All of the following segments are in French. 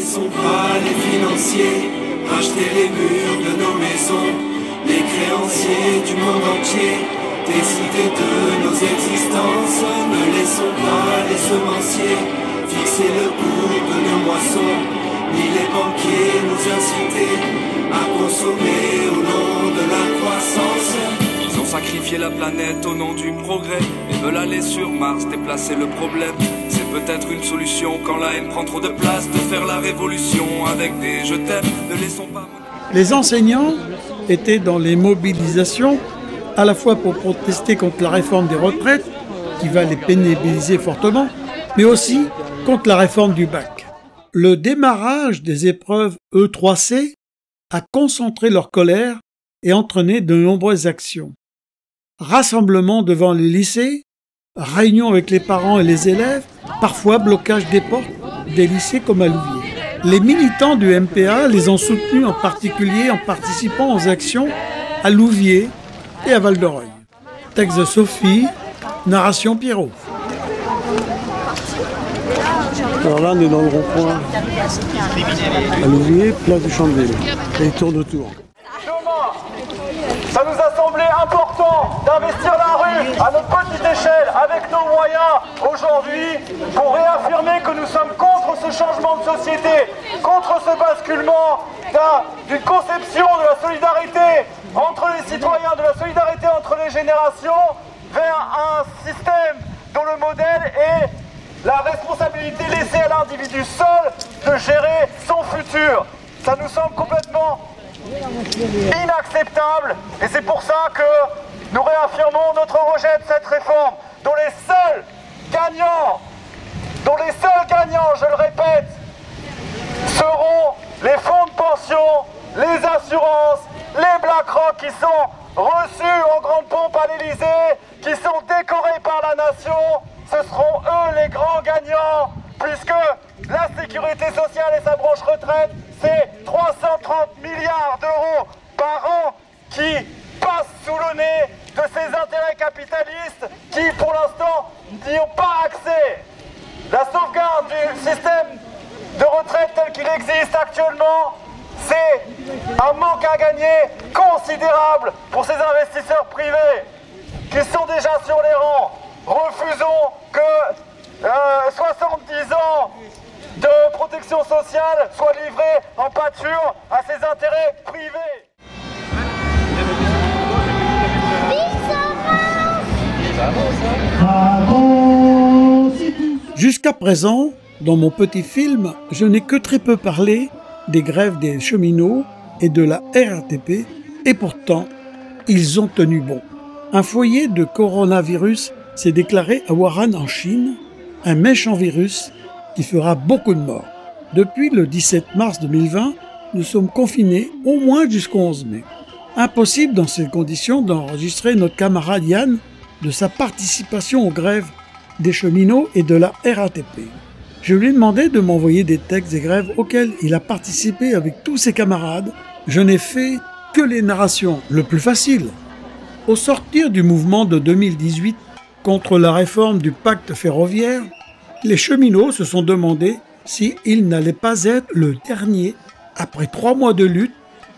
laissons pas les financiers racheter les murs de nos maisons. Les créanciers du monde entier décider de nos existences. Ne laissons pas les semenciers fixer le cours de nos moissons, ni les banquiers nous inciter à consommer au nom de la croissance. Ils ont sacrifié la planète au nom du progrès et veulent aller sur Mars, déplacer le problème. C'est peut-être une solution quand la haine prend trop de place de faire la révolution avec des je t'aime. Ne laissons pas... Les enseignants étaient dans les mobilisations à la fois pour protester contre la réforme des retraites, qui va les pénibiliser fortement, mais aussi contre la réforme du bac. Le démarrage des épreuves E3C a concentré leur colère et entraîné de nombreuses actions. Rassemblements devant les lycées, réunions avec les parents et les élèves, parfois blocage des portes des lycées comme à Louviers. Les militants du MPA les ont soutenus en particulier en participant aux actions à Louviers et à Val-de-Reuil. Texte de Sophie, narration Pierrot. Alors là, on est dans le rond-point à Louviers, place du Champ de Ville. Et il tourne autour. Ça nous a semblé important d'investir la rue à notre petite échelle, avec nos moyens, aujourd'hui, pour réaffirmer que nous sommes contre ce changement de société, contre ce basculement d'une conception de la solidarité entre les citoyens, de la solidarité entre les générations, vers un système dont le modèle est la responsabilité laissée à l'individu seul de gérer son futur. Ça nous semble complètement inacceptable et c'est pour ça que nous réaffirmons notre rejet de cette réforme dont les seuls gagnants, je le répète, seront les fonds de pension, les assurances, les BlackRock qui sont reçus en grande pompe à l'Élysée, qui sont décorés par la nation. Ce seront eux les grands gagnants, puisque la sécurité sociale et sa branche retraite, c'est 330 milliards d'euros par an qui passent sous le nez de ces intérêts capitalistes qui, pour l'instant, n'y ont pas accès. La sauvegarde du système de retraite tel qu'il existe actuellement, c'est un manque à gagner considérable pour ces investisseurs privés qui sont déjà sur les rangs. Refusons que 70 ans de protection sociale soient livrés en pâture à ces intérêts privés. Jusqu'à présent, dans mon petit film, je n'ai que très peu parlé des grèves des cheminots et de la RATP, et pourtant, ils ont tenu bon. Un foyer de coronavirus s'est déclaré à Wuhan en Chine, un méchant virus qui fera beaucoup de morts. Depuis le 17 mars 2020, nous sommes confinés au moins jusqu'au 11 mai. Impossible dans ces conditions d'enregistrer notre camarade Yann de sa participation aux grèves des cheminots et de la RATP. Je lui ai demandé de m'envoyer des textes des grèves auxquels il a participé avec tous ses camarades. Je n'ai fait que les narrations, le plus facile. Au sortir du mouvement de 2018 contre la réforme du pacte ferroviaire, les cheminots se sont demandé s'il n'allait pas être le dernier après 3 mois de lutte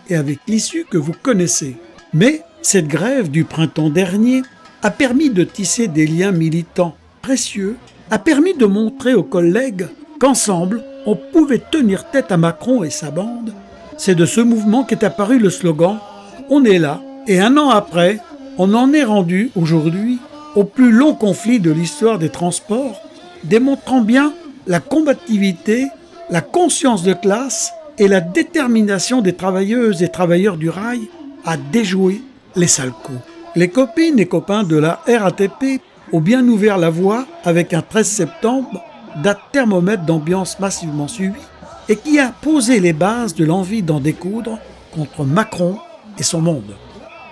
et avec l'issue que vous connaissez. Mais cette grève du printemps dernier a permis de tisser des liens militants précieux, a permis de montrer aux collègues qu'ensemble, on pouvait tenir tête à Macron et sa bande. C'est de ce mouvement qu'est apparu le slogan « On est là ». Et 1 an après, on en est rendu aujourd'hui au plus long conflit de l'histoire des transports, démontrant bien la combativité, la conscience de classe et la détermination des travailleuses et travailleurs du rail à déjouer les sales coups. Les copines et copains de la RATP ont bien ouvert la voie avec un 13 septembre, date thermomètre d'ambiance massivement suivie, et qui a posé les bases de l'envie d'en découdre contre Macron et son monde.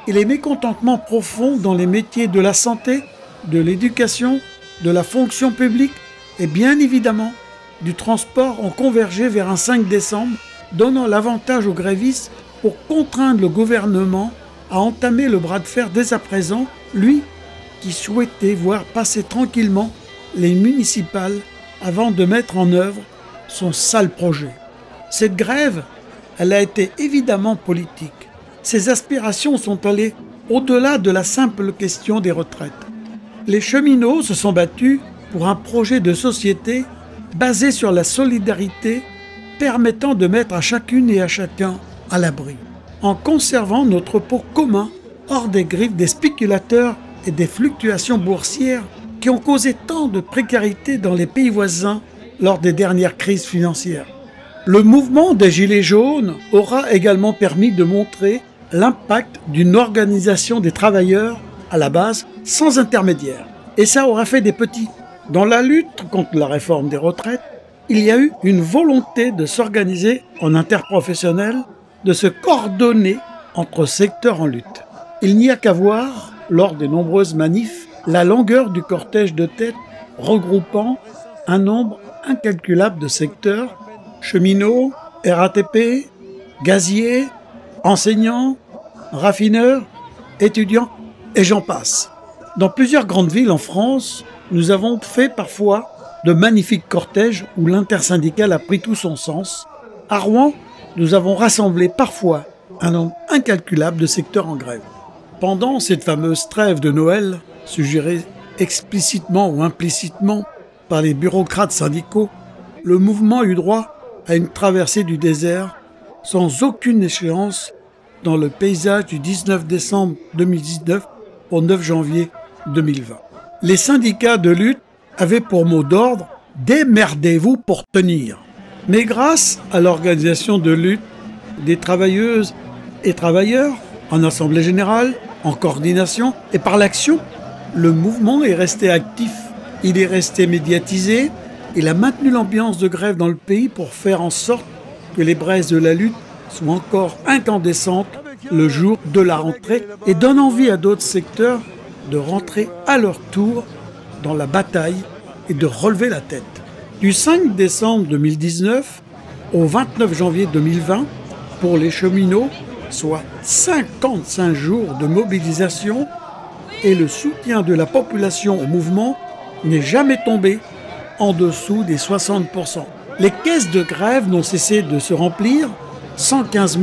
Et les mécontentements profonds dans les métiers de la santé, de l'éducation, de la fonction publique et bien évidemment du transport ont convergé vers un 5 décembre, donnant l'avantage aux grévistes pour contraindre le gouvernement à entamer le bras de fer dès à présent, lui qui souhaitait voir passer tranquillement les municipales avant de mettre en œuvre son sale projet. Cette grève, elle a été évidemment politique. Ses aspirations sont allées au-delà de la simple question des retraites. Les cheminots se sont battus pour un projet de société basé sur la solidarité, permettant de mettre à chacune et à chacun à l'abri, en conservant notre repos commun hors des griffes des spéculateurs et des fluctuations boursières qui ont causé tant de précarité dans les pays voisins lors des dernières crises financières. Le mouvement des Gilets jaunes aura également permis de montrer l'impact d'une organisation des travailleurs à la base sans intermédiaire. Et ça aura fait des petits. Dans la lutte contre la réforme des retraites, il y a eu une volonté de s'organiser en interprofessionnel, de se coordonner entre secteurs en lutte. Il n'y a qu'à voir, lors des nombreuses manifs, la longueur du cortège de tête regroupant un nombre incalculable de secteurs, cheminots, RATP, gaziers, enseignants, raffineurs, étudiants, et j'en passe. Dans plusieurs grandes villes en France, nous avons fait parfois de magnifiques cortèges où l'intersyndical a pris tout son sens. À Rouen, nous avons rassemblé parfois un nombre incalculable de secteurs en grève. Pendant cette fameuse trêve de Noël, suggérée explicitement ou implicitement par les bureaucrates syndicaux, le mouvement eut droit à une traversée du désert sans aucune échéance dans le paysage du 19 décembre 2019 au 9 janvier 2020. Les syndicats de lutte avaient pour mot d'ordre « Démerdez-vous pour tenir ». Mais grâce à l'organisation de lutte des travailleuses et travailleurs, en assemblée générale, en coordination et par l'action, le mouvement est resté actif, il est resté médiatisé, il a maintenu l'ambiance de grève dans le pays pour faire en sorte que les braises de la lutte soient encore incandescentes le jour de la rentrée et donne envie à d'autres secteurs de rentrer à leur tour dans la bataille et de relever la tête. Du 5 décembre 2019 au 29 janvier 2020, pour les cheminots, soit 55 jours de mobilisation, et le soutien de la population au mouvement n'est jamais tombé en dessous des 60%. Les caisses de grève n'ont cessé de se remplir, 115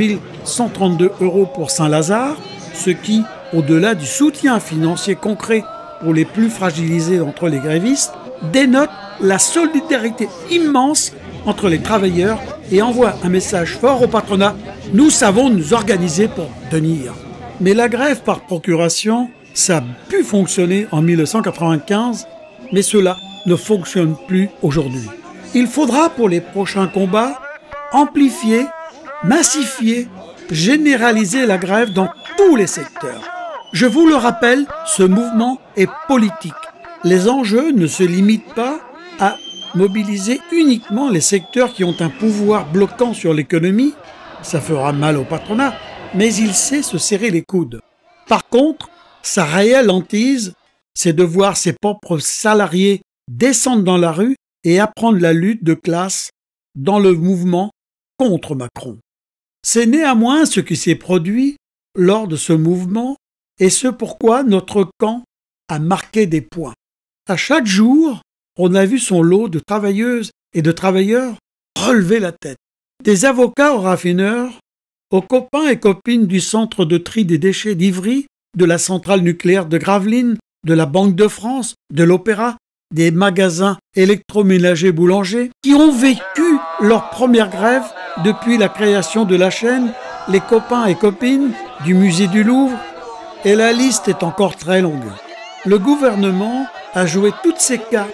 132 € pour Saint-Lazare, ce qui, au-delà du soutien financier concret pour les plus fragilisés d'entre les grévistes, dénote la solidarité immense entre les travailleurs et envoie un message fort au patronat « Nous savons nous organiser pour tenir ». Mais la grève par procuration, ça a pu fonctionner en 1995, mais cela ne fonctionne plus aujourd'hui. Il faudra pour les prochains combats amplifier, massifier, généraliser la grève dans tous les secteurs. Je vous le rappelle, ce mouvement est politique. Les enjeux ne se limitent pas à mobiliser uniquement les secteurs qui ont un pouvoir bloquant sur l'économie, ça fera mal au patronat, mais il sait se serrer les coudes. Par contre, sa réelle hantise, c'est de voir ses propres salariés descendre dans la rue et apprendre la lutte de classe dans le mouvement contre Macron. C'est néanmoins ce qui s'est produit lors de ce mouvement et ce pourquoi notre camp a marqué des points. À chaque jour, on a vu son lot de travailleuses et de travailleurs relever la tête. Des avocats aux raffineurs, aux copains et copines du centre de tri des déchets d'Ivry, de la centrale nucléaire de Gravelines, de la Banque de France, de l'Opéra, des magasins électroménagers boulangers, qui ont vécu leur première grève depuis la création de la chaîne, les copains et copines du musée du Louvre, et la liste est encore très longue. Le gouvernement a joué toutes ses cartes.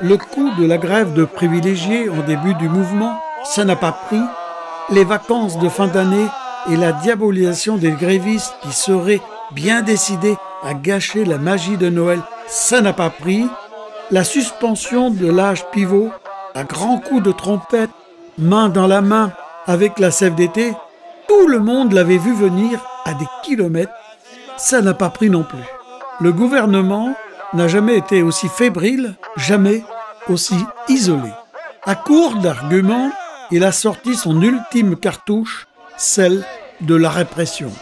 Le coup de la grève de privilégiés en début du mouvement, ça n'a pas pris. Les vacances de fin d'année et la diabolisation des grévistes qui seraient bien décidés à gâcher la magie de Noël, ça n'a pas pris. La suspension de l'âge pivot, à grands coups de trompette, main dans la main avec la CFDT, tout le monde l'avait vu venir à des kilomètres, ça n'a pas pris non plus. Le gouvernement n'a jamais été aussi fébrile, jamais aussi isolé. À court d'arguments, il a sorti son ultime cartouche, celle de la répression.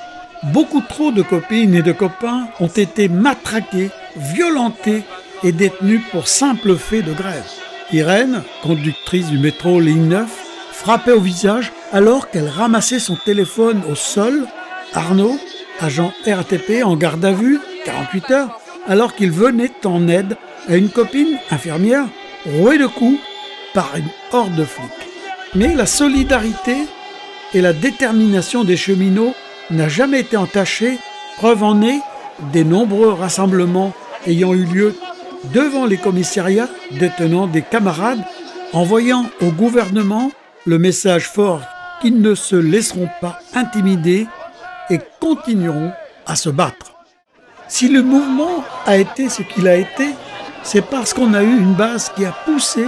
Beaucoup trop de copines et de copains ont été matraqués, violentés et détenus pour simple fait de grève. Irène, conductrice du métro Ligne 9, frappée au visage Alors qu'elle ramassait son téléphone au sol, Arnaud, agent RATP en garde à vue, 48 heures, alors qu'il venait en aide à une copine infirmière rouée de coups par une horde de flics. Mais la solidarité et la détermination des cheminots n'a jamais été entachée, preuve en est des nombreux rassemblements ayant eu lieu devant les commissariats détenant des camarades, envoyant au gouvernement le message fort qu'ils ne se laisseront pas intimider et continueront à se battre. Si le mouvement a été ce qu'il a été, c'est parce qu'on a eu une base qui a poussé,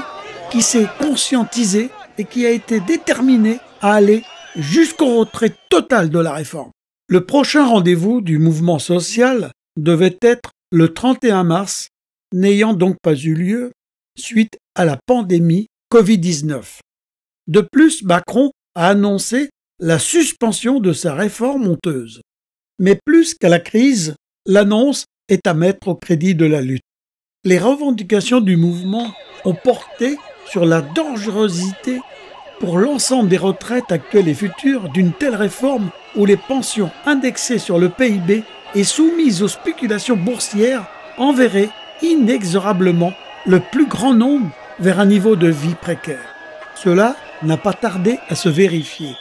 qui s'est conscientisée et qui a été déterminée à aller jusqu'au retrait total de la réforme. Le prochain rendez-vous du mouvement social devait être le 31 mars, n'ayant donc pas eu lieu suite à la pandémie Covid-19. De plus, Macron a annoncé la suspension de sa réforme honteuse. Mais plus qu'à la crise, l'annonce est à mettre au crédit de la lutte. Les revendications du mouvement ont porté sur la dangerosité pour l'ensemble des retraites actuelles et futures d'une telle réforme où les pensions indexées sur le PIB et soumises aux spéculations boursières enverraient inexorablement le plus grand nombre vers un niveau de vie précaire. Cela n'a pas tardé à se vérifier.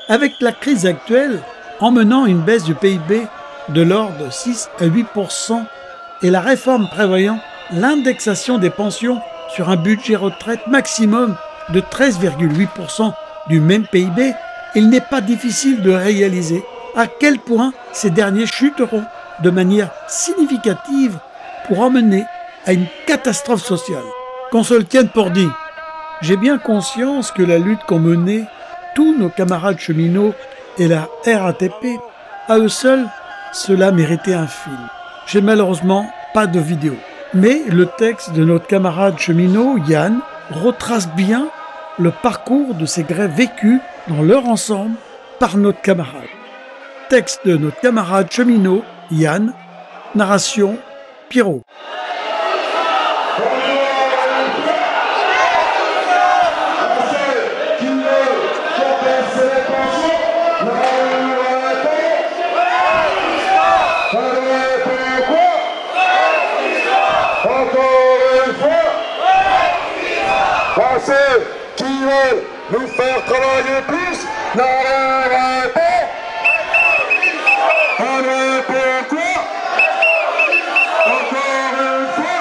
Avec la crise actuelle, emmenant une baisse du PIB de l'ordre de 6 à 8% et la réforme prévoyant l'indexation des pensions sur un budget retraite maximum de 13,8% du même PIB, il n'est pas difficile de réaliser à quel point ces derniers chuteront de manière significative pour emmener à une catastrophe sociale. Qu'on se le tienne pour dit, j'ai bien conscience que la lutte qu'ont menée tous nos camarades cheminots et la RATP, à eux seuls, cela méritait un film. J'ai malheureusement pas de vidéo. Mais le texte de notre camarade cheminot, Yann, retrace bien le parcours de ces grèves vécues dans leur ensemble par notre camarade. Texte de notre camarade cheminot, Yann, narration, Pierrot. Ceux qui veulent nous faire travailler plus n'arrivent pas. Pourquoi? Encore une fois.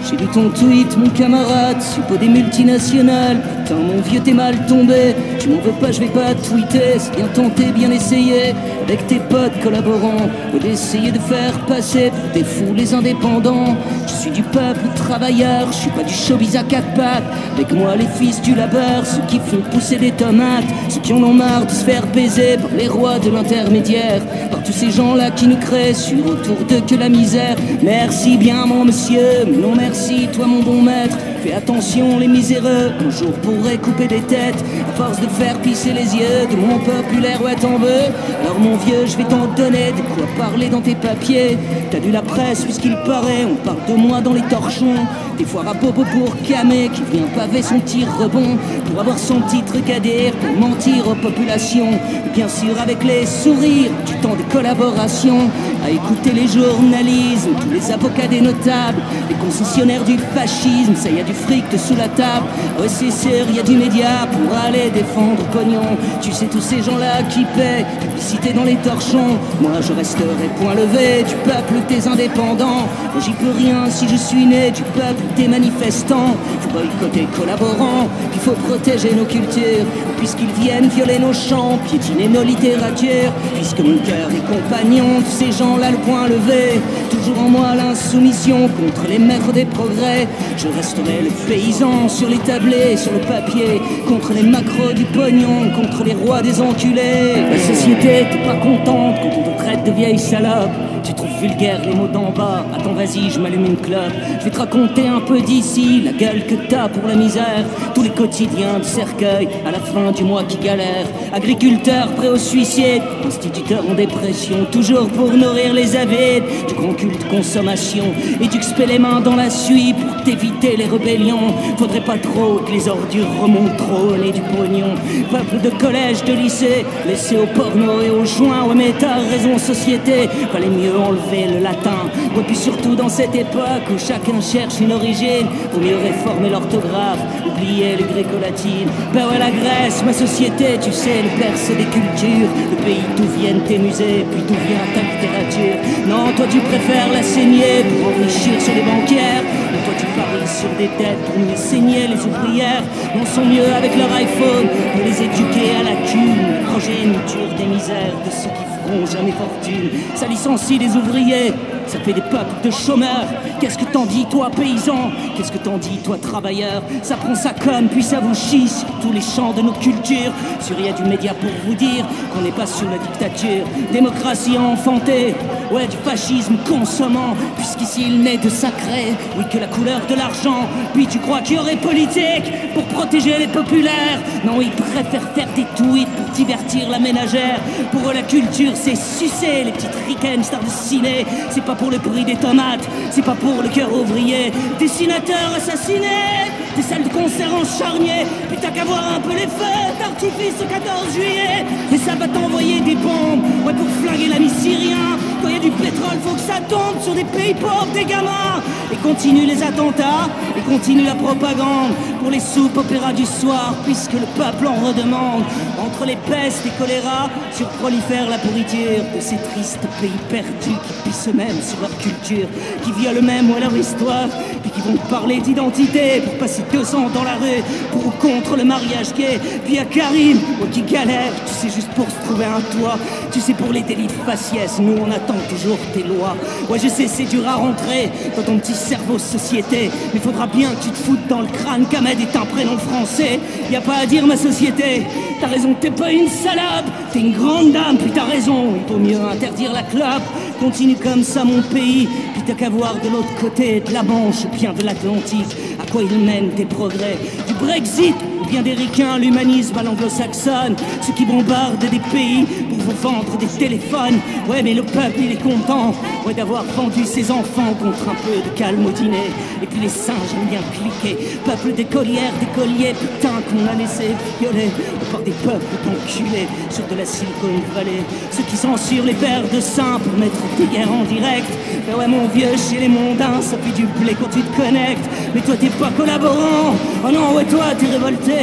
J'ai lu ton tweet, mon camarade, suppôt des multinationales. Putain, mon vieux, t'es mal tombé. Tu m'en veux pas, je vais pas tweeter. C'est bien tenté, bien essayé. Avec tes potes collaborants, ou d'essayer de faire passer pour des fous les indépendants. Je suis du peuple travailleur, je suis pas du showbiz à quatre pattes. Avec moi les fils du labeur, ceux qui font pousser des tomates, ceux qui en ont marre de se faire baiser par les rois de l'intermédiaire, par tous ces gens-là qui nous créent sur autour d'eux que la misère. Merci bien mon monsieur, mais non merci toi mon bon maître. Fais attention les miséreux, un jour pourraient couper des têtes à force de faire pisser les yeux de mon populaire, ouais t'en veux. Alors mon vieux, je vais t'en donner de quoi parler dans tes papiers. T'as lu la presse puisqu'il paraît, on parle de moi dans les torchons. Des fois à Bobo pour Camé qui vient paver son tir rebond pour avoir son petit truc à dire, pour mentir aux populations. Bien sûr avec les sourires du temps de collaboration, à écouter les journalismes, tous les avocats des notables, les concessionnaires du fascisme, ça y a du fric de sous la table. Ouais c'est sûr, y a du média pour aller défendre pognon. Tu sais tous ces gens-là qui paient, publicité dans les torchons. Moi je resterai point levé du peuple des indépendants. Moi j'y peux rien si je suis né du peuple des manifestants. Faut boycotter collaborants, il faut protéger nos cultures, puisqu'ils viennent violer nos chants, piétiner nos littératures. Puisque mon cœur est compagnon de ces gens-là le point levé, toujours en moi l'insoumission contre les maîtres des progrès. Je resterai le paysan sur les tablés, sur le papier, contre les macros du pognon, contre les rois des enculés. La société t'es pas contente quand on te traite de vieille salope. Tu trouves vulgaire les mots d'en bas. Attends, vas-y, je m'allume une clope. Je vais te raconter un peu d'ici, la gueule que t'as pour la misère. Tous les quotidiens de cercueil, à la fin du mois qui galèrent. Agriculteurs prêts au suicide, instituteurs en dépression, toujours pour nourrir les avides. Du grand culte consommation, et tu expées les mains dans la suie pour t'éviter les rébellions. Faudrait pas trop que les ordures remontent trop au nez du pognon. Peuple de collège, de lycée, laissé au porno et au joint. Ouais mais t'as raison société, fallait mieux enlever le latin. Ouais puis surtout dans cette époque où chacun cherche une origine, faut mieux réformer l'orthographe, oublier les gréco-latines. Ben ouais la Grèce, ma société, tu sais, le berceau des cultures, le pays d'où viennent tes musées, puis d'où vient ta littérature. Non, toi tu préfères la saigner pour enrichir sur les banquières. Mais toi tu paries sur des dettes pour mieux saigner les ouvrières. On sont mieux avec leur iPhone pour les éduquer à la cune. Le progéniture des misères de ceux qui feront jamais fortune. Ça licencie des ouvriers, ça fait des peuples de chômeurs. Qu'est-ce que t'en dis toi paysan? Qu'est-ce que t'en dis toi travailleur? Ça prend sa com puis ça vous chie sur tous les champs de nos cultures. Sur y a du média pour vous dire qu'on n'est pas sous la dictature. Démocratie enfantée, ouais du fascisme consommant. Puisqu'ici il n'est de sacré, oui que la couleur de l'argent. Puis tu crois qu'il y aurait politique pour protéger les populaires? Non, ils préfèrent faire des tweets pour divertir la ménagère. Pour eux la culture c'est sucer les petites ricaines stars de ciné. C'est pas pour le prix des tomates, c'est pas pour le cœur ouvrier. Dessinateurs assassinés, des salles de concert en charnier. Puis t'as qu'à voir un peu les feux d'artifice au 14 juillet. Et ça va t'envoyer des bombes, ouais pour flinguer l'ami syrien. Quand y a du pétrole faut que ça tombe sur des pays pauvres, des gamins. Et continue les attentats, et continue la propagande pour les soupes opéras du soir, puisque le peuple en redemande. Entre les pestes et choléra, surprolifère la pourriture de ces tristes pays perdus qui pissent eux-mêmes sur leur culture, qui violent eux-mêmes ou leur histoire, puis qui vont parler d'identité pour passer 2 ans dans la rue pour ou contre le mariage gay. Puis à Karim, qui galère, tu sais, juste pour se trouver un toit. Tu sais, pour les délits de faciès, nous on attend toujours tes lois. Ouais, je sais, c'est dur à rentrer dans ton petit cerveau société, mais faudra bien que tu te foutes dans le crâne qu'Ahmed est un prénom français. Y a pas à dire ma société, t'as raison, t'es pas une salope, t'es une grande dame, puis t'as raison, il vaut mieux interdire la clope. Continue comme ça mon pays, puis t'as qu'à voir de l'autre côté de la Manche ou bien de l'Atlantique à quoi ils mènent tes progrès. Du Brexit ou bien des ricains, l'humanisme à l'anglo-saxonne, ceux qui bombardent des pays pour vous vendre des téléphones. Ouais mais le peuple il est content, ouais d'avoir vendu ses enfants contre un peu de calme au dîner. Et puis les singes aiment bien cliquer, peuple d'écolières, d'écoliers, putain qu'on a laissé violer par des peuples enculés sur de la Silicon Valley. Ceux qui censurent les pères de saints pour mettre des guerres en direct. Ben ouais mon vieux, chez les mondains ça fait du blé quand tu te connectes. Mais toi t'es pas collaborant, oh non ouais toi t'es révolté.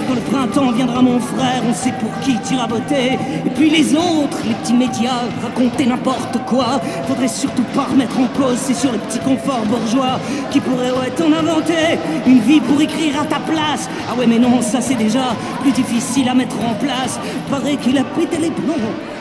Quand le printemps viendra mon frère, on sait pour qui t'iras voter. Et puis les autres, les petits médias, raconter n'importe quoi. Faudrait surtout pas remettre en cause, c'est sur le petit confort bourgeois qui pourrait ouais t'en inventer une vie pour écrire à ta place. Ah ouais mais non, ça c'est déjà plus difficile à mettre en place. Paraît qu'il a pété les plombs.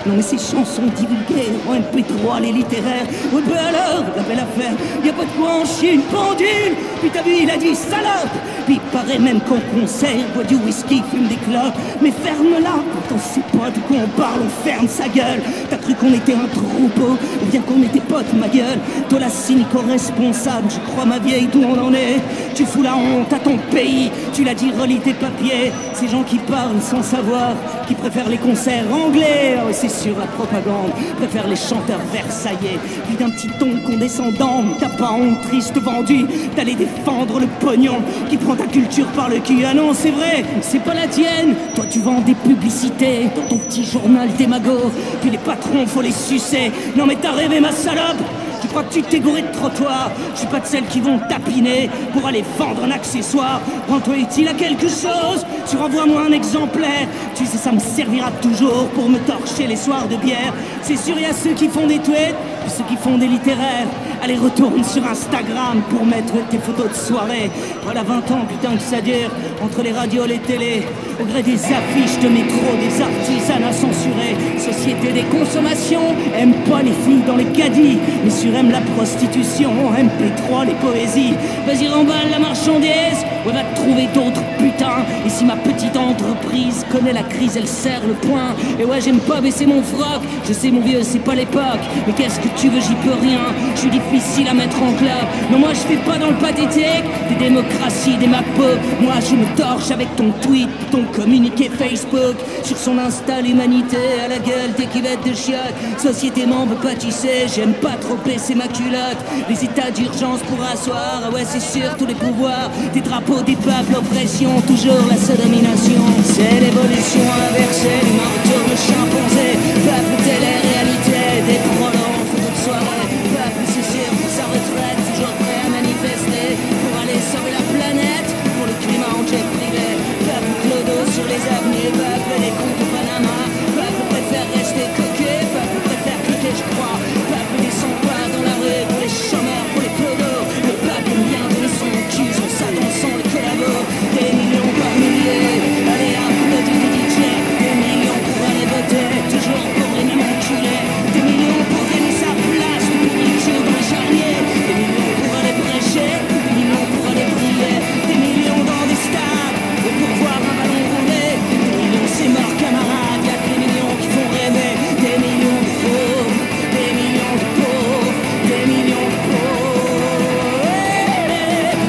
Non mais ces chansons divulguées en MP3, les littéraires. Ouais ben alors, la belle affaire, y a pas de quoi en chier une pendule. Puis t'as vu, il a dit salope. Puis il paraît même qu'en concert, il boit du whisky, fume des clopes. Mais ferme-la, quand on sait pas de quoi on parle, on ferme sa gueule. T'as cru qu'on était un troupeau, ou bien qu'on était potes, ma gueule. Toi la cynico-responsable, je crois ma vieille, d'où on en est. Tu fous la honte à ton pays, tu l'as dit, relis tes papiers. Ces gens qui parlent sans savoir, qui préfèrent les concerts anglais. Oh, c'est sur la propagande, préfère les chanteurs versaillais. Puis d'un petit ton condescendant, mais t'as pas honte, triste vendu, d'aller défendre le pognon qui prend ta culture par le cul. Ah non, c'est vrai, c'est pas la tienne. Toi tu vends des publicités dans ton petit journal démago, puis les patrons faut les sucer. Non mais t'as rêvé ma salope. Tu crois que tu t'es gouré de trottoir? Je suis pas de celles qui vont tapiner pour aller vendre un accessoire. Rends-toi utile à quelque chose, tu renvoies-moi un exemplaire. Tu sais ça me servira toujours pour me torcher les soirs de bière. C'est sûr y a ceux qui font des tweets, puis ceux qui font des littéraires. Allez retourne sur Instagram pour mettre tes photos de soirée. Voilà 20 ans putain que ça dure, entre les radios, les télés, au gré des affiches de métro, des artisanats censurés. Société des consommations, aime pas les filles dans les caddies, mais aime la prostitution, MP3, les poésies. Vas-y remballe la marchandise, ouais va te trouver d'autres putains. Et si ma petite entreprise crise, connais la crise, elle serre le poing. Et ouais, j'aime pas baisser mon froc, je sais mon vieux, c'est pas l'époque. Mais qu'est-ce que tu veux, j'y peux rien, je suis difficile à mettre en clap. Non, moi je fais pas dans le pathétique, des démocraties, des MacBooks. Moi je me torche avec ton tweet, ton communiqué Facebook. Sur son Insta, l'humanité à la gueule des cuvettes de chiottes. Société membre pâtissée, j'aime pas trop baisser ma culotte. Les états d'urgence pour asseoir, ah ouais c'est sûr, tous les pouvoirs. Des drapeaux, des peuples, oppression, toujours la seule domination. C'est l'évolution inversée, l'humain retourne le chimpanzé. Peuple, télé-réalité, des prolongs, photos de soirée. Peuple, c'est sûr, pour sa retraite, toujours prêt à manifester. Pour aller sauver la planète, pour le climat en jet privé. Peuple, clodo sur les avenues, peuple, les comptes au Panama. Peuple préfère rester coquet, peuple préfère cliquer, je crois. Peuple, descend pas dans la rue pour les chômeurs, pour les clodos. Le peuple aime bien donner son cul, son satin sans les collabos. Des millions par milliers, allez applaudir des DJ. Des millions pour aller voter, toujours pour les mêmes enculés. Des millions pour gagner sa place, le public joue dans les charniers. Des millions pour aller prêcher, des millions pour aller prier. Des millions dans des stades, et pour voir un ballon rouler. Des millions c'est mort camarades, y'a que les millions qui font rêver. Des millions de pauvres, des millions de pauvres, des millions de pauvres.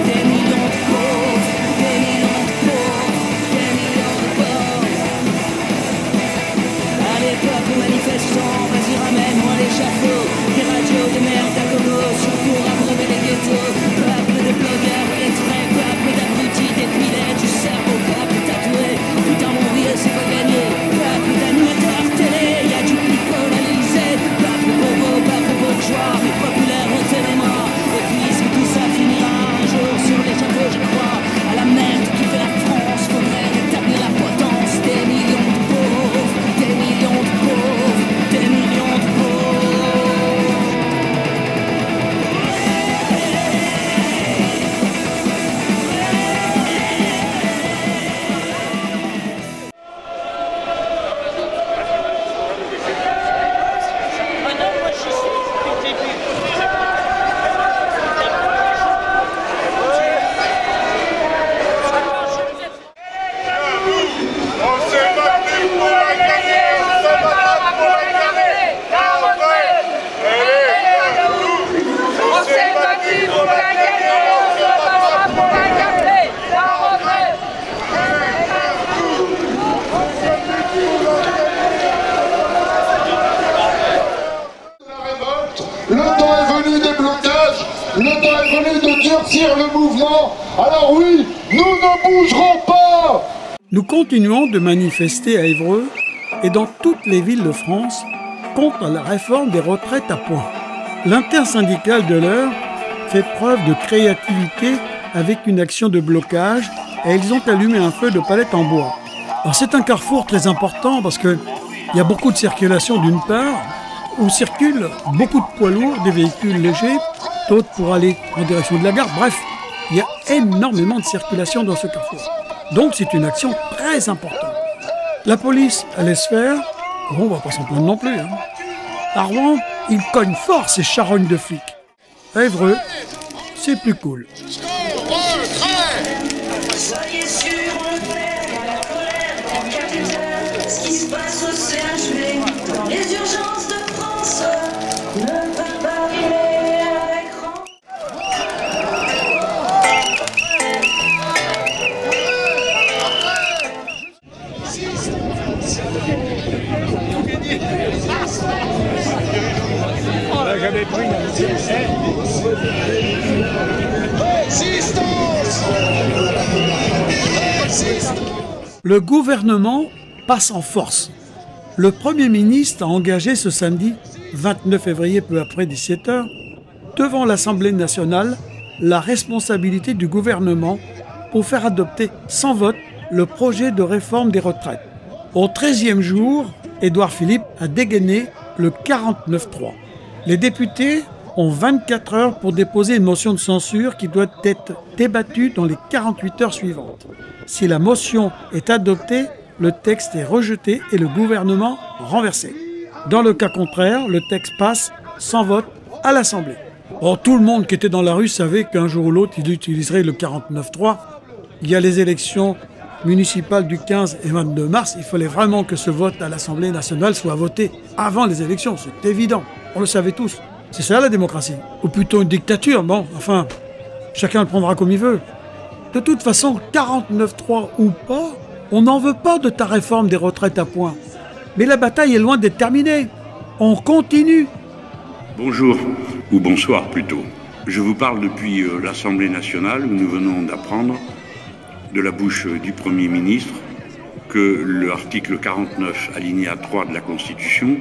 Des millions de pauvres, des millions de pauvres, des millions de pauvres. Allez peuple manifestant, vas-y ramène-moi l'échafaud. Des radios de merde à gogo, surtout abreuver les ghettos. Peuple de blogueurs lettrés, peuple d'abrutis dépilés du cerveau, peuple tatoué. Putain mon vieux c'est pas gagné. Peuple d'animateurs télé, y'a du people à l'Élysée. Peuple bobo, peuple bourgeois, mais populaire retenez-moi. Et puis est-ce que tout ça finira un jour sur l'échafaud, je crois. À la merde qui fait la France, faudrait rétablir la potence. Des millions de pauvres, des millions de pauvres, des millions de pauvres. On s'est battu pour la gagner, on se battra pour la gagner. La retraite, elle est à nous. On s'est battu pour la gagner, on se battra pour la gagner. La retraite, elle est à nous. On s'est battu pour la gagner. La révolte, le temps est venu des blocages, le temps est venu de durcir le mouvement. Alors oui, nous ne bougerons pas. Nous continuons de manifester à Évreux et dans toutes les villes de France contre la réforme des retraites à points. L'intersyndicale de l'heure fait preuve de créativité avec une action de blocage et ils ont allumé un feu de palette en bois. Alors c'est un carrefour très important parce qu'il y a beaucoup de circulation d'une part, où circulent beaucoup de poids lourds, des véhicules légers, d'autres pour aller en direction de la gare. Bref, il y a énormément de circulation dans ce carrefour. Donc c'est une action très importante. La police, elle laisse faire. Bon, on va pas s'en plaindre non plus. À Rouen, ils cognent fort ces charognes de flics. À Évreux, c'est plus cool. Soyez sûrs, ce qui se passe au CHV, dans les urgences de France, ne peut pas arriver à l'écran. Le gouvernement passe en force. Le Premier ministre a engagé ce samedi, 29 février, peu après 17h, devant l'Assemblée nationale, la responsabilité du gouvernement pour faire adopter sans vote le projet de réforme des retraites. Au 13e jour, Édouard Philippe a dégainé le 49.3. Les députés ont 24 heures pour déposer une motion de censure qui doit être débattue dans les 48 heures suivantes. Si la motion est adoptée, le texte est rejeté et le gouvernement renversé. Dans le cas contraire, le texte passe sans vote à l'Assemblée. Or, tout le monde qui était dans la rue savait qu'un jour ou l'autre, il utiliserait le 49.3. Il y a les élections municipales du 15 et 22 mars, il fallait vraiment que ce vote à l'Assemblée nationale soit voté avant les élections, c'est évident. On le savait tous. C'est ça la démocratie. Ou plutôt une dictature, bon, enfin, chacun le prendra comme il veut. De toute façon, 49-3 ou pas, on n'en veut pas de ta réforme des retraites à points. Mais la bataille est loin d'être terminée. On continue. Bonjour, ou bonsoir plutôt. Je vous parle depuis l'Assemblée nationale où nous venons d'apprendre de la bouche du Premier ministre que l'article 49, alinéa 3 de la Constitution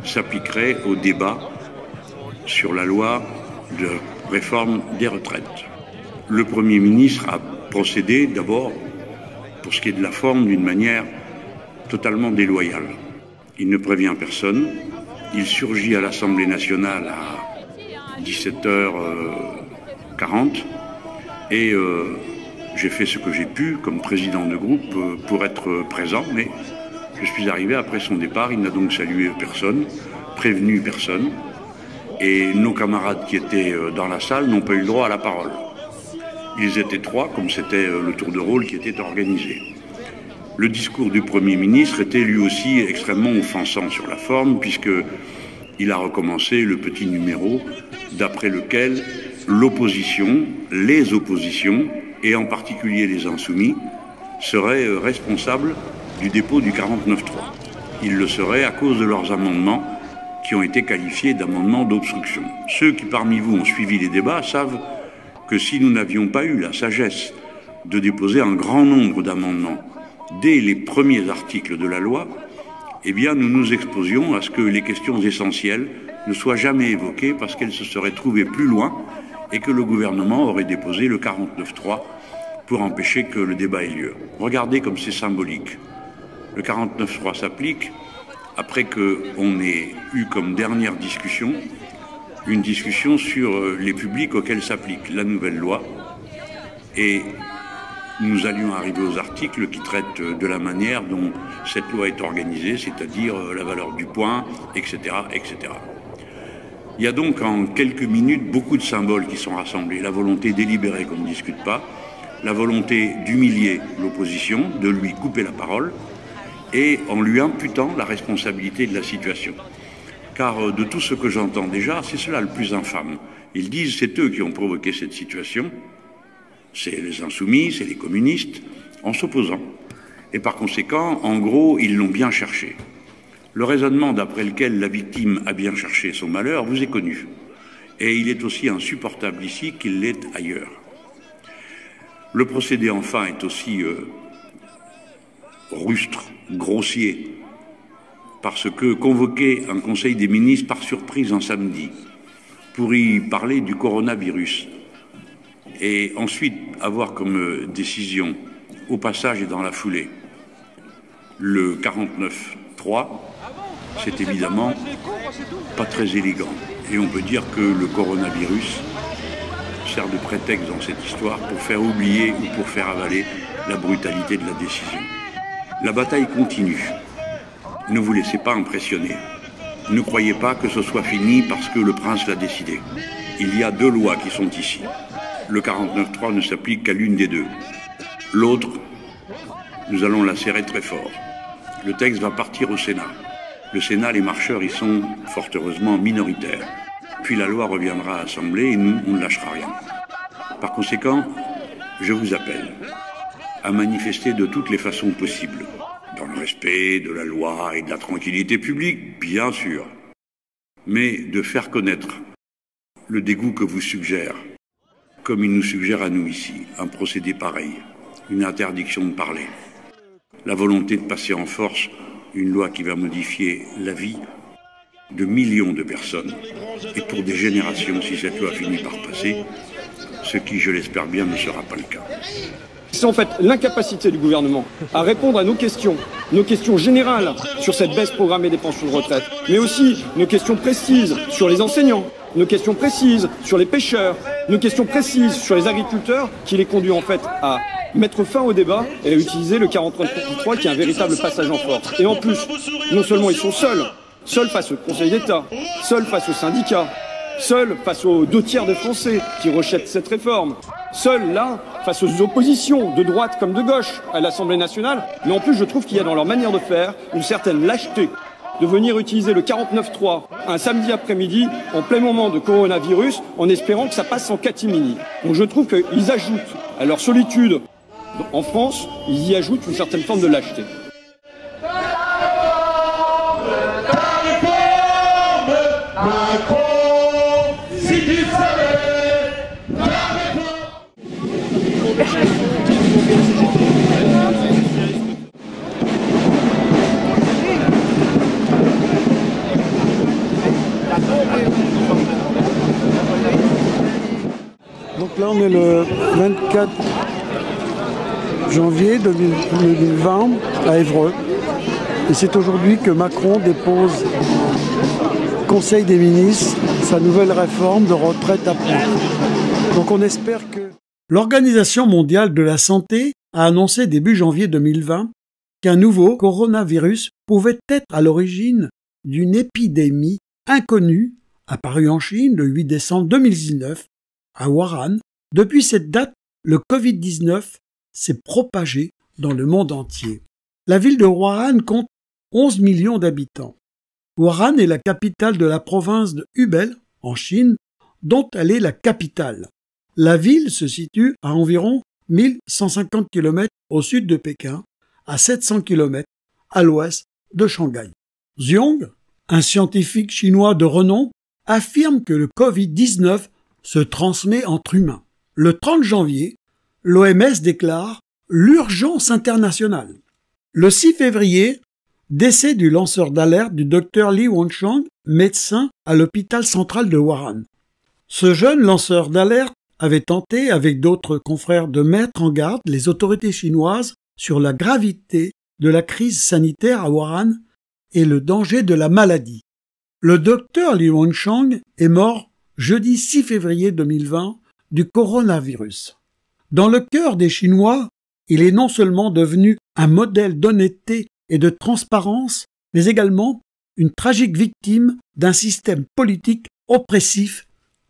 s'appliquerait au débat sur la loi de réforme des retraites. Le Premier ministre a procédé d'abord, pour ce qui est de la forme, d'une manière totalement déloyale. Il ne prévient personne, il surgit à l'Assemblée nationale à 17h40 et j'ai fait ce que j'ai pu comme président de groupe pour être présent, mais je suis arrivé après son départ, il n'a donc salué personne, prévenu personne, et nos camarades qui étaient dans la salle n'ont pas eu le droit à la parole. Ils étaient trois, comme c'était le tour de rôle qui était organisé. Le discours du Premier ministre était lui aussi extrêmement offensant sur la forme, puisqu'il a recommencé le petit numéro d'après lequel l'opposition, les oppositions, et en particulier les insoumis, seraient responsables du dépôt du 49.3. Ils le seraient à cause de leurs amendements qui ont été qualifiés d'amendements d'obstruction. Ceux qui parmi vous ont suivi les débats savent que si nous n'avions pas eu la sagesse de déposer un grand nombre d'amendements dès les premiers articles de la loi, eh bien nous nous exposions à ce que les questions essentielles ne soient jamais évoquées parce qu'elles se seraient trouvées plus loin et que le gouvernement aurait déposé le 49.3 pour empêcher que le débat ait lieu. Regardez comme c'est symbolique. Le 49.3 s'applique après qu'on ait eu comme dernière discussion une discussion sur les publics auxquels s'applique la nouvelle loi et nous allions arriver aux articles qui traitent de la manière dont cette loi est organisée, c'est-à-dire la valeur du point, etc., etc. Il y a donc en quelques minutes beaucoup de symboles qui sont rassemblés. La volonté délibérée qu'on ne discute pas, la volonté d'humilier l'opposition, de lui couper la parole, et en lui imputant la responsabilité de la situation. Car de tout ce que j'entends déjà, c'est cela le plus infâme. Ils disent c'est eux qui ont provoqué cette situation, c'est les insoumis, c'est les communistes, en s'opposant. Et par conséquent, en gros, ils l'ont bien cherché. Le raisonnement d'après lequel la victime a bien cherché son malheur vous est connu. Et il est aussi insupportable ici qu'il l'est ailleurs. Le procédé, enfin, est aussi rustre, grossier, parce que convoquer un conseil des ministres par surprise un samedi pour y parler du coronavirus et ensuite avoir comme décision, au passage et dans la foulée, le 49.3, c'est évidemment pas très élégant. Et on peut dire que le coronavirus sert de prétexte dans cette histoire pour faire oublier ou pour faire avaler la brutalité de la décision. La bataille continue. Ne vous laissez pas impressionner. Ne croyez pas que ce soit fini parce que le prince l'a décidé. Il y a deux lois qui sont ici. Le 49.3 ne s'applique qu'à l'une des deux. L'autre, nous allons la serrer très fort. Le texte va partir au Sénat. Le Sénat, les marcheurs y sont fort heureusement minoritaires. Puis la loi reviendra à l'Assemblée et nous, on ne lâchera rien. Par conséquent, je vous appelle à manifester de toutes les façons possibles, dans le respect de la loi et de la tranquillité publique, bien sûr, mais de faire connaître le dégoût que vous suggère, comme il nous suggère à nous ici, un procédé pareil, une interdiction de parler, la volonté de passer en force une loi qui va modifier la vie de millions de personnes, et pour des générations si cette loi finit par passer, ce qui, je l'espère bien, ne sera pas le cas. C'est en fait l'incapacité du gouvernement à répondre à nos questions générales sur cette baisse programmée des pensions de retraite, mais aussi nos questions précises sur les enseignants, nos questions précises sur les pêcheurs, nos questions précises sur les agriculteurs, qui les conduit en fait à mettre fin au débat et à utiliser le 49.3 qui est un véritable passage en force. Et en plus, non seulement ils sont seuls face au Conseil d'État, seuls face aux syndicats, seuls face aux 2 tiers des Français qui rejettent cette réforme, seul là, face aux oppositions de droite comme de gauche à l'Assemblée nationale, mais en plus je trouve qu'il y a dans leur manière de faire une certaine lâcheté de venir utiliser le 49.3 un samedi après-midi en plein moment de coronavirus en espérant que ça passe en catimini. Donc je trouve qu'ils ajoutent à leur solitude en France, ils y ajoutent une certaine forme de lâcheté. Donc là on est le 24 janvier 2020 à Évreux. Et c'est aujourd'hui que Macron dépose au Conseil des ministres sa nouvelle réforme de retraite à points. Donc on espère que... L'Organisation mondiale de la santé a annoncé début janvier 2020 qu'un nouveau coronavirus pouvait être à l'origine d'une épidémie inconnue apparue en Chine le 8 décembre 2019 à Wuhan. Depuis cette date, le Covid-19 s'est propagé dans le monde entier. La ville de Wuhan compte 11 millions d'habitants. Wuhan est la capitale de la province de Hubei, en Chine, dont elle est la capitale. La ville se situe à environ 1150 km au sud de Pékin, à 700 km à l'ouest de Shanghai. Zhong, un scientifique chinois de renom, affirme que le Covid-19 se transmet entre humains. Le 30 janvier, l'OMS déclare l'urgence internationale. Le 6 février, décès du lanceur d'alerte du Dr Li Wenchang, médecin à l'hôpital central de Wuhan. Ce jeune lanceur d'alerte avait tenté, avec d'autres confrères, de mettre en garde les autorités chinoises sur la gravité de la crise sanitaire à Wuhan et le danger de la maladie. Le docteur Li Wenchang est mort jeudi 6 février 2020 du coronavirus. Dans le cœur des Chinois, il est non seulement devenu un modèle d'honnêteté et de transparence, mais également une tragique victime d'un système politique oppressif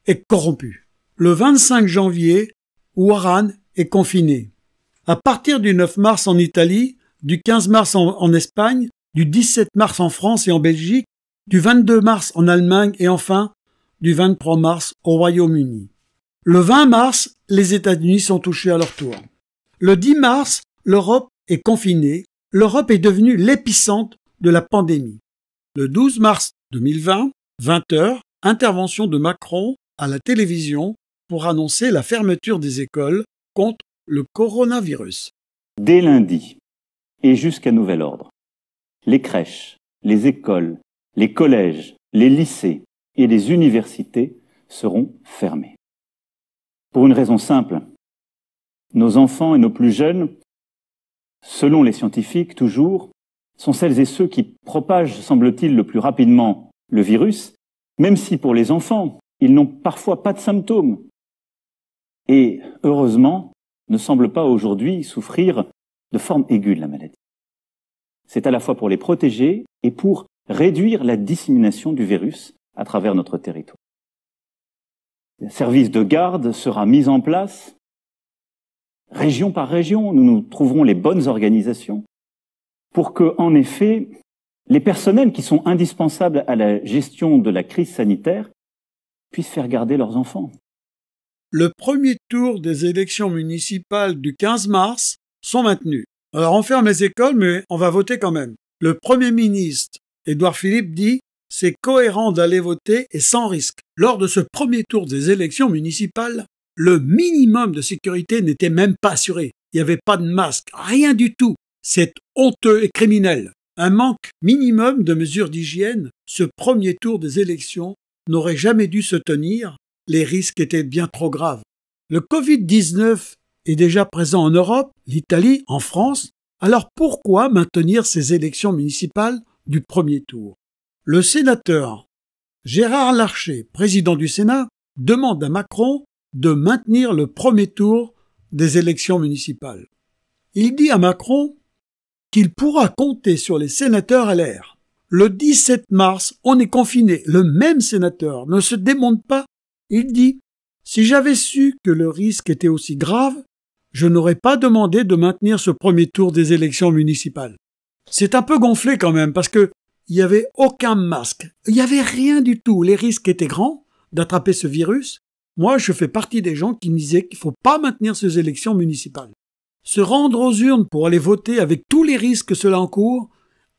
et corrompu. Le 25 janvier, Wuhan est confiné. À partir du 9 mars en Italie, du 15 mars en Espagne, du 17 mars en France et en Belgique, du 22 mars en Allemagne et enfin du 23 mars au Royaume-Uni. Le 20 mars, les États-Unis sont touchés à leur tour. Le 10 mars, l'Europe est confinée. L'Europe est devenue l'épicentre de la pandémie. Le 12 mars 2020, 20h, intervention de Macron à la télévision pour annoncer la fermeture des écoles contre le coronavirus. Dès lundi et jusqu'à nouvel ordre, les crèches, les écoles, les collèges, les lycées et les universités seront fermés. Pour une raison simple, nos enfants et nos plus jeunes, selon les scientifiques toujours, sont celles et ceux qui propagent, semble-t-il, le plus rapidement le virus, même si pour les enfants, ils n'ont parfois pas de symptômes. Et, heureusement, ne semblent pas aujourd'hui souffrir de forme aiguë de la maladie. C'est à la fois pour les protéger et pour réduire la dissémination du virus à travers notre territoire. Un service de garde sera mis en place. Région par région, nous trouverons les bonnes organisations pour que, en effet, les personnels qui sont indispensables à la gestion de la crise sanitaire puissent faire garder leurs enfants. Le premier tour des élections municipales du 15 mars sont maintenus. Alors on ferme les écoles, mais on va voter quand même. Le Premier ministre, Édouard Philippe, dit « c'est cohérent d'aller voter et sans risque ». Lors de ce premier tour des élections municipales, le minimum de sécurité n'était même pas assuré. Il n'y avait pas de masque, rien du tout. C'est honteux et criminel. Un manque minimum de mesures d'hygiène, ce premier tour des élections n'aurait jamais dû se tenir. Les risques étaient bien trop graves. Le Covid-19 est déjà présent en Europe, l'Italie, en France. Alors pourquoi maintenir ces élections municipales du premier tour? Le sénateur Gérard Larcher, président du Sénat, demande à Macron de maintenir le premier tour des élections municipales. Il dit à Macron qu'il pourra compter sur les sénateurs LR. Le 17 mars, on est confiné. Le même sénateur ne se démonte pas. Il dit Si j'avais su que le risque était aussi grave, je n'aurais pas demandé de maintenir ce premier tour des élections municipales. C'est un peu gonflé quand même parce que il n'y avait aucun masque, il n'y avait rien du tout. Les risques étaient grands d'attraper ce virus. Moi, je fais partie des gens qui me disaient qu'il ne faut pas maintenir ces élections municipales. Se rendre aux urnes pour aller voter avec tous les risques que cela encourt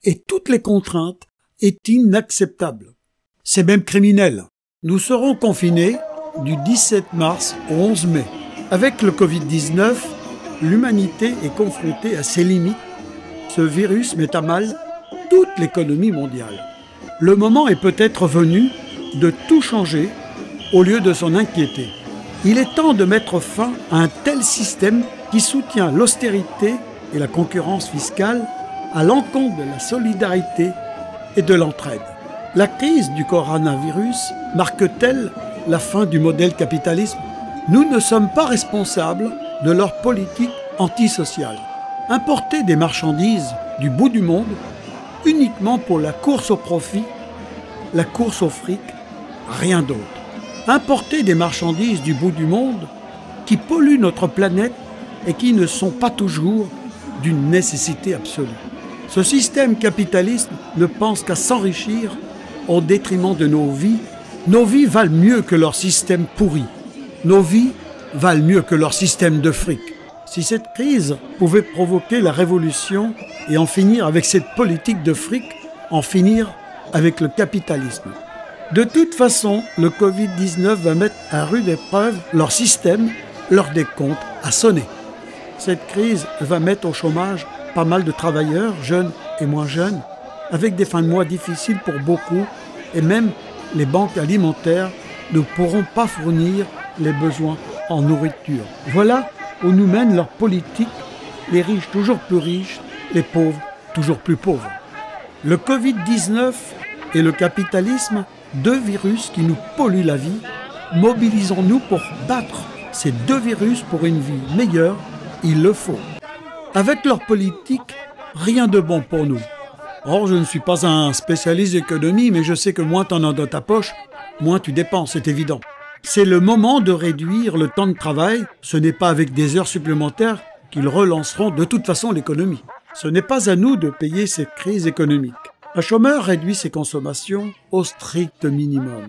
et toutes les contraintes est inacceptable. C'est même criminel. Nous serons confinés du 17 mars au 11 mai. Avec le Covid-19, l'humanité est confrontée à ses limites. Ce virus met à mal toute l'économie mondiale. Le moment est peut-être venu de tout changer au lieu de s'en inquiéter. Il est temps de mettre fin à un tel système qui soutient l'austérité et la concurrence fiscale à l'encontre de la solidarité et de l'entraide. La crise du coronavirus marque-t-elle la fin du modèle capitalisme? Nous ne sommes pas responsables de leur politique antisociale. Importer des marchandises du bout du monde uniquement pour la course au profit, la course au fric, rien d'autre. Importer des marchandises du bout du monde qui polluent notre planète et qui ne sont pas toujours d'une nécessité absolue. Ce système capitaliste ne pense qu'à s'enrichir au détriment de nos vies. Nos vies valent mieux que leur système pourri. Nos vies valent mieux que leur système de fric. Si cette crise pouvait provoquer la révolution et en finir avec cette politique de fric, en finir avec le capitalisme. De toute façon, le Covid-19 va mettre à rude épreuve leur système, leur décompte a sonné. Cette crise va mettre au chômage pas mal de travailleurs, jeunes et moins jeunes, avec des fins de mois difficiles pour beaucoup, et même les banques alimentaires ne pourront pas fournir les besoins en nourriture. Voilà où nous mène leur politique, les riches toujours plus riches, les pauvres toujours plus pauvres. Le Covid-19 et le capitalisme, deux virus qui nous polluent la vie, mobilisons-nous pour battre ces deux virus pour une vie meilleure, il le faut. Avec leur politique, rien de bon pour nous. Or, je ne suis pas un spécialiste d'économie, mais je sais que moins t'en as dans ta poche, moins tu dépenses, c'est évident. C'est le moment de réduire le temps de travail. Ce n'est pas avec des heures supplémentaires qu'ils relanceront de toute façon l'économie. Ce n'est pas à nous de payer cette crise économique. Un chômeur réduit ses consommations au strict minimum.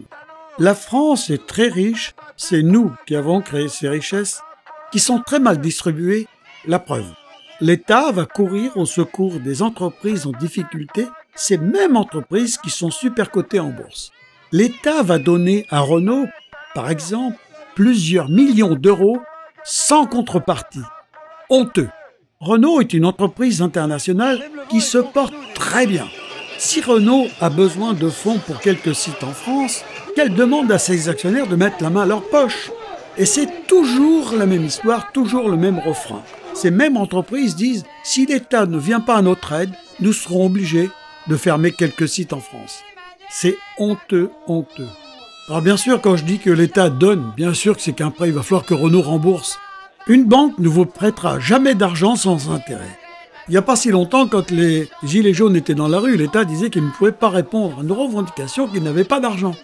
La France est très riche, c'est nous qui avons créé ces richesses, qui sont très mal distribuées, la preuve. L'État va courir au secours des entreprises en difficulté, ces mêmes entreprises qui sont supercotées en bourse. L'État va donner à Renault, par exemple, plusieurs millions d'euros sans contrepartie. Honteux. Renault est une entreprise internationale qui se porte très bien. Si Renault a besoin de fonds pour quelques sites en France, qu'elle demande à ses actionnaires de mettre la main à leur poche. Et c'est toujours la même histoire, toujours le même refrain. Ces mêmes entreprises disent « Si l'État ne vient pas à notre aide, nous serons obligés de fermer quelques sites en France. » C'est honteux, honteux. Alors bien sûr, quand je dis que l'État donne, bien sûr que c'est qu'un prêt, il va falloir que Renault rembourse. Une banque ne vous prêtera jamais d'argent sans intérêt. Il n'y a pas si longtemps, quand les gilets jaunes étaient dans la rue, l'État disait qu'il ne pouvait pas répondre à nos revendications, qu'il n'avait pas d'argent.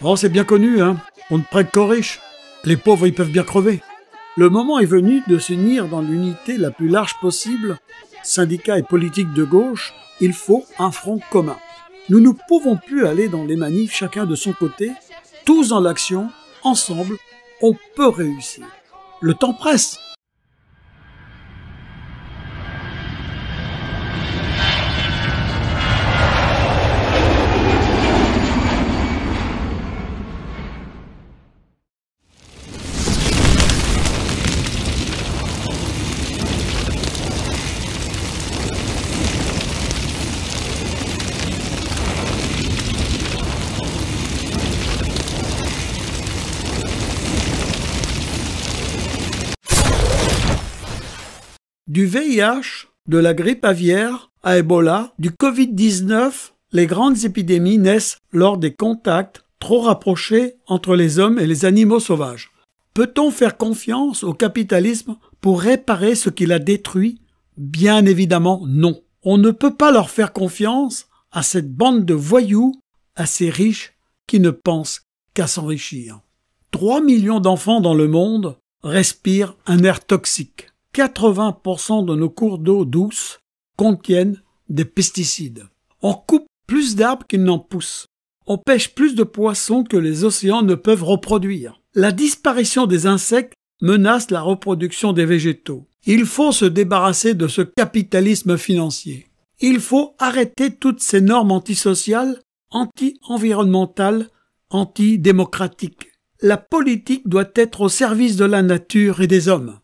Oh, c'est bien connu, hein. On ne prête qu'aux riches. Les pauvres, ils peuvent bien crever. Le moment est venu de s'unir dans l'unité la plus large possible. Syndicats et politiques de gauche, il faut un front commun. Nous ne pouvons plus aller dans les manifs chacun de son côté, tous dans l'action, ensemble, on peut réussir. Le temps presse. Du VIH, de la grippe aviaire à Ebola, du Covid-19, les grandes épidémies naissent lors des contacts trop rapprochés entre les hommes et les animaux sauvages. Peut-on faire confiance au capitalisme pour réparer ce qu'il a détruit? Bien évidemment non. On ne peut pas leur faire confiance à cette bande de voyous, à ces riches qui ne pensent qu'à s'enrichir. 3 millions d'enfants dans le monde respirent un air toxique. 80% de nos cours d'eau douce contiennent des pesticides. On coupe plus d'arbres qu'ils n'en poussent. On pêche plus de poissons que les océans ne peuvent reproduire. La disparition des insectes menace la reproduction des végétaux. Il faut se débarrasser de ce capitalisme financier. Il faut arrêter toutes ces normes antisociales, anti-environnementales, anti-démocratiques. La politique doit être au service de la nature et des hommes.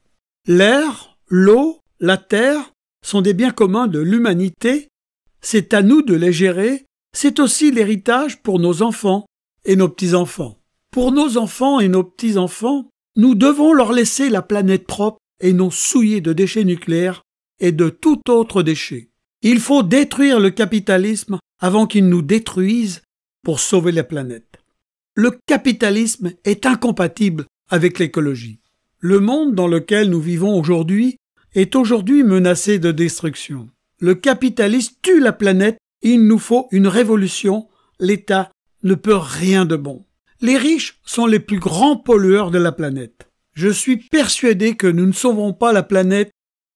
L'air, l'eau, la terre sont des biens communs de l'humanité. C'est à nous de les gérer. C'est aussi l'héritage pour nos enfants et nos petits-enfants. Pour nos enfants et nos petits-enfants, nous devons leur laisser la planète propre et non souillée de déchets nucléaires et de tout autre déchet. Il faut détruire le capitalisme avant qu'il nous détruise pour sauver la planète. Le capitalisme est incompatible avec l'écologie. Le monde dans lequel nous vivons aujourd'hui est aujourd'hui menacé de destruction. Le capitalisme tue la planète. Il nous faut une révolution. L'État ne peut rien de bon. Les riches sont les plus grands pollueurs de la planète. Je suis persuadé que nous ne sauverons pas la planète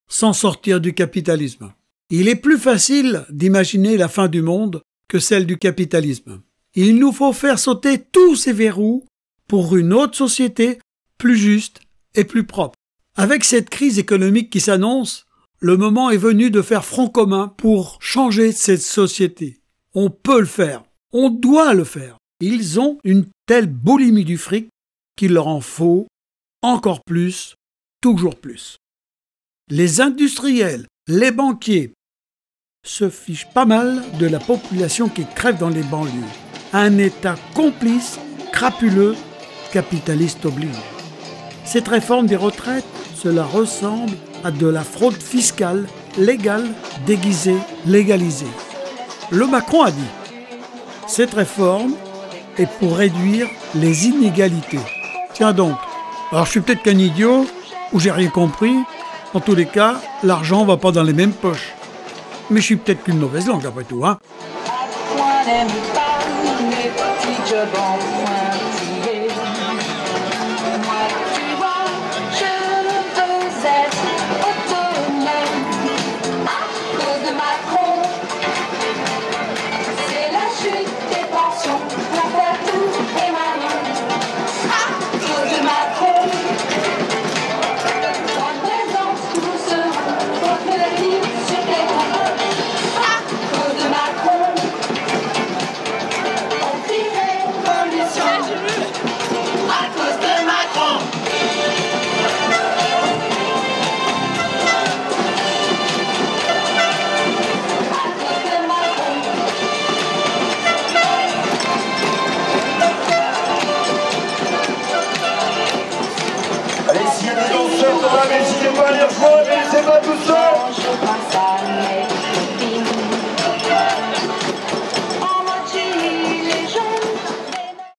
sans sortir du capitalisme. Il est plus facile d'imaginer la fin du monde que celle du capitalisme. Il nous faut faire sauter tous ces verrous pour une autre société plus juste et plus propre. Avec cette crise économique qui s'annonce, le moment est venu de faire front commun pour changer cette société. On peut le faire. On doit le faire. Ils ont une telle boulimie du fric qu'il leur en faut encore plus, toujours plus. Les industriels, les banquiers se fichent pas mal de la population qui crève dans les banlieues. Un État complice, crapuleux, capitaliste oblige. Cette réforme des retraites, cela ressemble à de la fraude fiscale, légale, déguisée, légalisée. Le Macron a dit « Cette réforme est pour réduire les inégalités. » Tiens donc, alors je suis peut-être qu'un idiot, ou j'ai rien compris. En tous les cas, l'argent va pas dans les mêmes poches. Mais je suis peut-être qu'une mauvaise langue après tout, hein.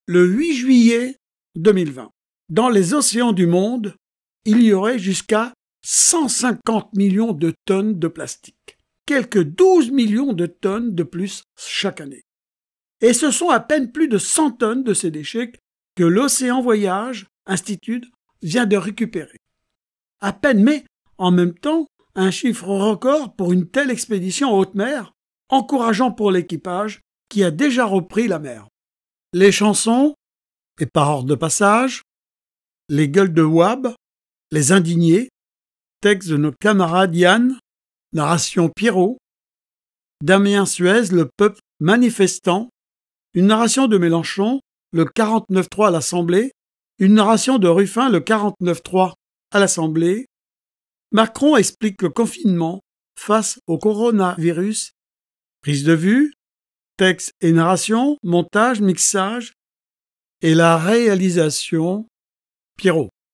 Le 8 juillet 2020, dans les océans du monde, il y aurait jusqu'à 150 millions de tonnes de plastique. Quelques 12 millions de tonnes de plus chaque année. Et ce sont à peine plus de 100 tonnes de ces déchets que l'Océan Voyage Institute vient de récupérer. À peine, mais en même temps, un chiffre record pour une telle expédition en haute mer, encourageant pour l'équipage qui a déjà repris la mer. Les chansons, et par ordre de passage, les gueules de Wab, les indignés, texte de notre camarade Yann, narration Pierrot, Damien Suez, le peuple manifestant, une narration de Mélenchon, le 49.3 à l'Assemblée, une narration de Ruffin, le 49.3 à l'Assemblée. Macron explique le confinement face au coronavirus, prise de vue, texte et narration, montage, mixage et la réalisation, Pierrot.